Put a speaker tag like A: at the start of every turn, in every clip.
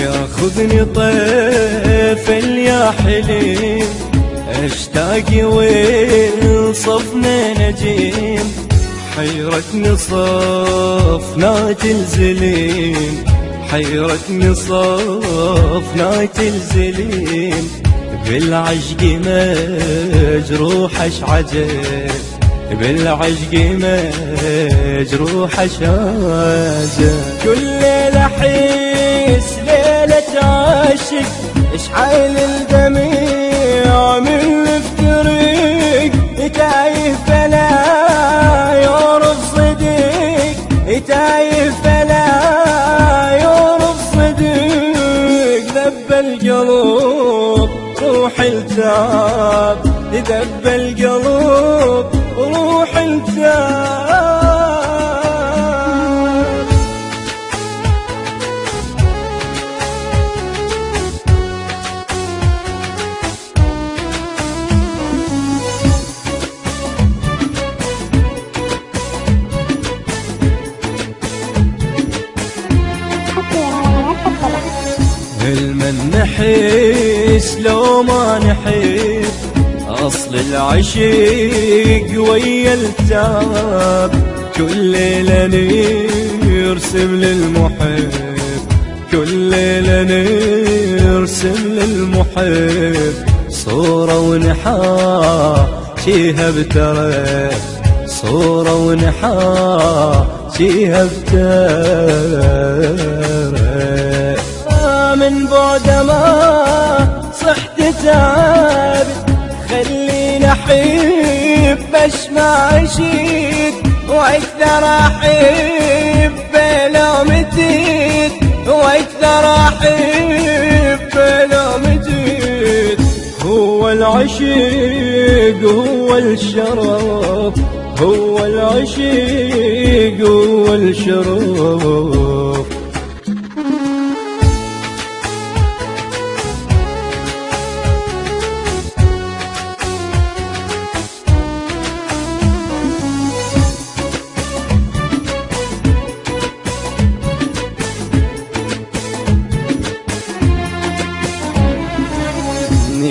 A: ياخذني طيف يا حليم، اشتاق وين صفنا نجيم، حيرتني صفنات الزليم، حيرتني صفنات الزليم، بالعشق مجروح اشعجب، بالعشق مجروح اشعجب. كل ليلة احس ليلة عاشق، اشعل الدميع من افتريق، تايه فلا يعرف صديق، تايه فلا يعرف صديق. ذب القلب روح التعب، ذب القلب روح التعب. المن نحس لو ما نحب، أصل العشيق ويا التعب، كل ليلة نرسم للمحب، كل ليلة نرسم للمحب، صورة ونحاشيها بترف، صورة ونحاشيها بترف. من بعد ما صحت تعبت، خليني احب اشمع اشيد، واكثر احب لو متيت، واكثر احب لو متيت. هو العشيق هو الشرف، هو العشيق هو الشرف.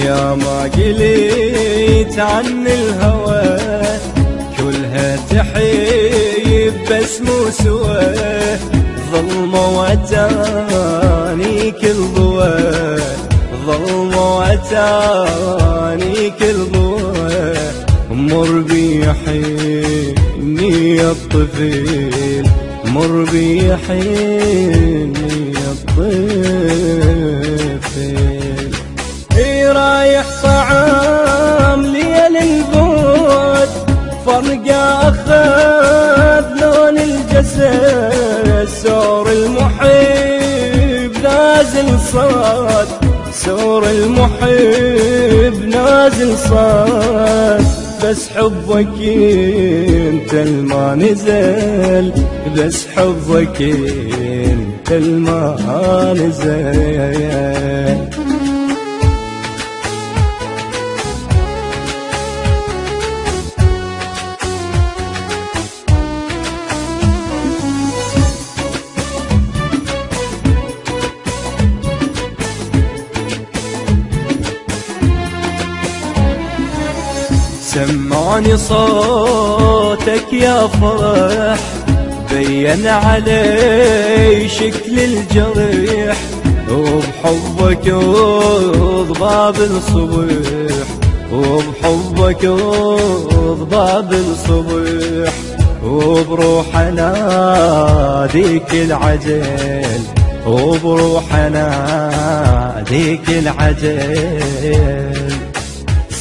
A: يا ما قليت عن الهوى، كلها تحيب بس مو سوى، ظلمة وعتاني كل ضوى، ظلمة وعتاني كل ضوى. مر بي حيني الطفيل، مر بي حيني الطفيل. رايح طعام ليل البعد، فرقة أخذ لون الجسد، سور المحب نازل صاد، سور المحب نازل صاد. بس حبك انت الما نزل، بس حبك انت الما نزل. سمعني صوتك يا فرح، بين علي شكل الجريح، وبحبك وضباب الصبح، وبحبك وضباب الصبح، وبروح اناديك العجل، وبروح اناديك العجل.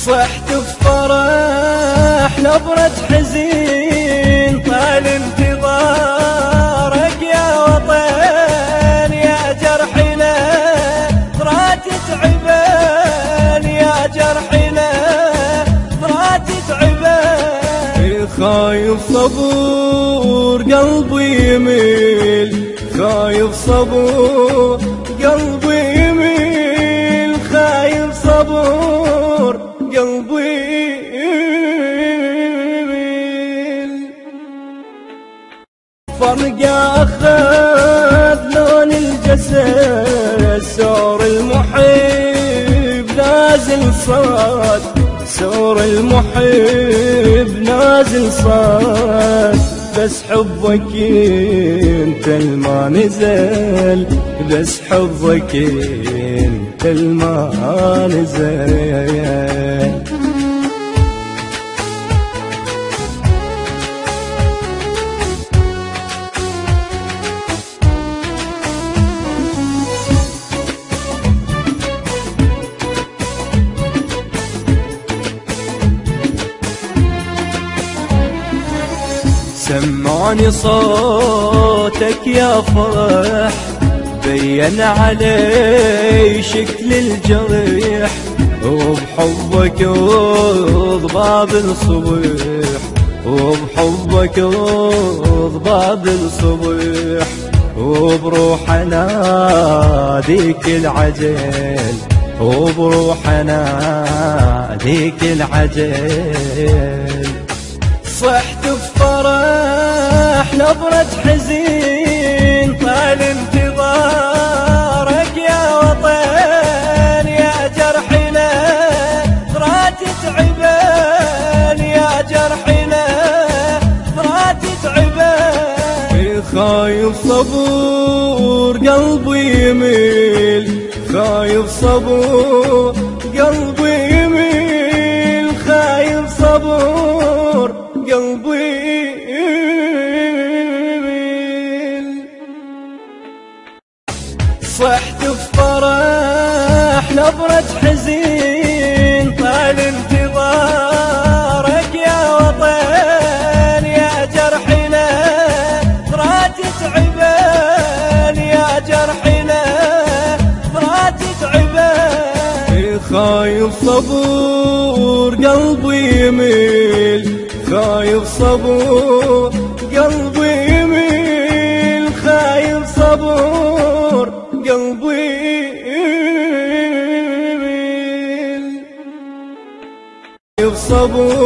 A: صحت بفرح نبرة حزين، طال انتظارك يا وطن، يا جرحنا ضرات تعبان، يا جرحنا ضرات تعبان. خايف صبور قلبي يميل، خايف صبور قلبي يميل، خايف صبور قلبي يميل. فرقة أخذ لون الجسد، سور المحب نازل صاد، سور المحب نازل صاد، بس حبك انت الما نزل، بس حبك انت الما نزل. سمعني صوتك يا فرح، بين علي شكل الجريح، وبحبك وضباب الصبح، وبحبك وضباب الصبح، وبروح اناديك العجل، وبروح اناديك العجل. صحت بفرح نظرة حزين، طال انتظارك يا وطن، يا جرحنا ضرات تعبان، يا جرحنا ضرات تعبان. خايف صبور قلبي يميل، خايف صبور قلبي يميل، خايف صبور قلبي يميل. صحت بفرح نظرة حزين، طال انتظارك يا وطن، يا جرحنا ضرات تعبان، يا جرحنا ضرات تعبان. خايف صبور قلبي يميل، خايف صبور قلبي يميل، خايف صبور قلبي يميل، خايف صبور